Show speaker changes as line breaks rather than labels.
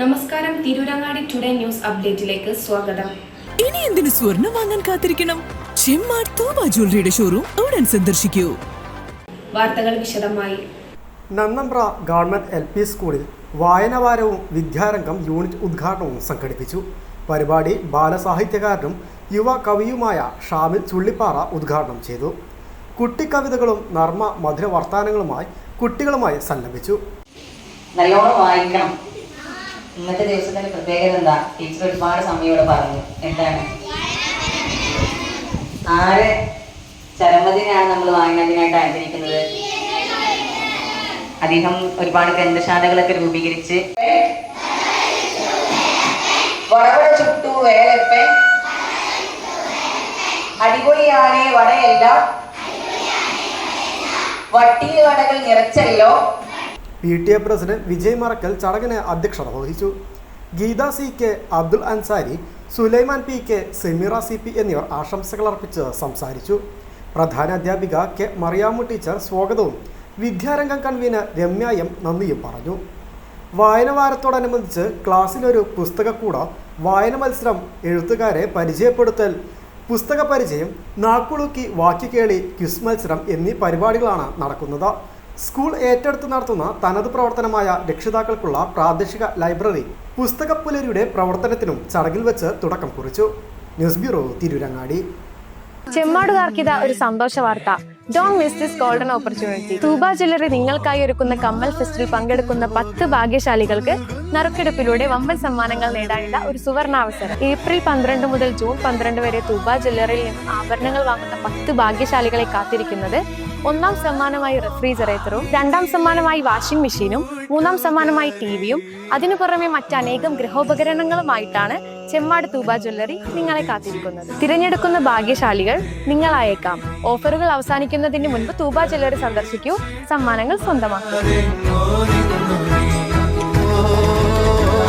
നമസ്കാരം, Tirurangadi today news അപ്ഡേറ്റിലേക്ക് സ്വാഗതം.
ഇനി എന്തിനു സ്വർണം വാങ്ങാൻ കാത്തിരിക്കണം? ചെമ്മാട് തോമ ജ്വല്ലറിയുടെ ഷോറൂം ഉടൻ സന്ദർശിക്കൂ.
വാർത്തകൾ വിശദമായി.
നന്നമ്പ്ര ഗവൺമെന്റ് LP സ്കൂളിൽ വായനവാരവും വിദ്യാരംഗം യൂണിറ്റ് ഉദ്ഘാടനവും സംഘടിപ്പിച്ചു. പരിപാടി ബാലസാഹിത്യകാരനും യുവ കവിയുമായ ഷാമിൽ ചുള്ളിപ്പാറ ഉദ്ഘാടനം ചെയ്തു. കുട്ടിക്കവിതകളും നർമ്മ മധുര വർത്താനങ്ങളുമായി കുട്ടികളുമായി സല്ലപിച്ചു.
നല്ലോണം വായിക്കണം. ഇന്നത്തെ ദിവസത്തിന്റെ പ്രത്യേകത എന്താ? ടീച്ചർ ഒരുപാട് സമയോടെ പറഞ്ഞു. എന്താണ്? ആര് ചരമദിനാണ് നമ്മൾ വായനദിനായിട്ട് ആചരിക്കുന്നത്? അദ്ദേഹം ഒരുപാട് ഗ്രന്ഥശാലകളൊക്കെ രൂപീകരിച്ച് വടവട ചുട്ടു വേലപ്പൻ അടിപൊളിയാണ് വടയെല്ലാം വട്ടിയിൽ വടകൾ നിറച്ചല്ലോ.
PTA പ്രസിഡന്റ് വിജയ് മറക്കൽ ചടങ്ങിന് അധ്യക്ഷത വഹിച്ചു. Geetha CK, Abdul Ansari, Sulaiman PK, Sameera CP എന്നിവർ ആശംസകൾ അർപ്പിച്ച് സംസാരിച്ചു. പ്രധാന അധ്യാപിക K മറിയാമ്മു ടീച്ചർ സ്വാഗതവും വിദ്യാരംഗം കൺവീനർ രമ്യ M നന്ദിയും പറഞ്ഞു. വായനവാരത്തോടനുബന്ധിച്ച് ക്ലാസ്സിലൊരു പുസ്തകക്കൂട, വായന മത്സരം, എഴുത്തുകാരെ പരിചയപ്പെടുത്തൽ, പുസ്തക പരിചയം, നാക്കുളുക്കി വാക്യക്കേളി, ക്വിസ് മത്സരം എന്നീ പരിപാടികളാണ് നടക്കുന്നത്. സ്കൂൾ ഏറ്റെടുത്ത് നടത്തുന്ന തനത് പ്രവർത്തനമായ രക്ഷിതാക്കൾക്കുള്ള പ്രാദേശിക ലൈബ്രറി പുസ്തകപ്പുലരിയുടെ പ്രവർത്തനത്തിനും ചടങ്ങിൽ വെച്ച് തുടക്കം കുറിച്ചു. News bureau, Tirurangadi.
ചെമ്മാടുകാർക്കിത ഒരു സന്തോഷ വാർത്ത. Don't miss this golden opportunity. Thooba jewellery നിങ്ങൾക്കായി ഒരുക്കുന്ന കമ്മൽ ഫെസ്റ്റിൽ പങ്കെടുക്കുന്ന 10 ഭാഗ്യശാലികൾക്ക് നറുക്കെടുപ്പിലൂടെ വമ്പൻ സമ്മാനങ്ങൾ നേടാനുള്ള ഒരു സുവർണാവസരം. ഏപ്രിൽ 12 മുതൽ ജൂൺ 12 വരെ തൂബ ജ്വല്ലറിയിൽ നിന്ന് ആഭരണങ്ങൾ വാങ്ങുന്ന 10 ഭാഗ്യശാലികളെ കാത്തിരിക്കുന്നത് 1ാം സമ്മാനമായി റെഫ്രിജറേറ്ററും, 2ാം സമ്മാനമായി വാഷിംഗ് മെഷീനും, 3ാം സമ്മാനമായി TV-യും, അതിനു പുറമെ മറ്റനേകം ഗൃഹോപകരണങ്ങളുമായിട്ടാണ് ചെമ്മാട് തൂബ ജ്വല്ലറി നിങ്ങളെ കാത്തിരിക്കുന്നത്. തിരഞ്ഞെടുക്കുന്ന ഭാഗ്യശാലികൾ നിങ്ങളായേക്കാം. ഓഫറുകൾ അവസാനിക്കുന്നതിന് മുൻപ് തൂബ ജ്വല്ലറി സന്ദർശിക്കൂ, സമ്മാനങ്ങൾ സ്വന്തമാക്കൂ.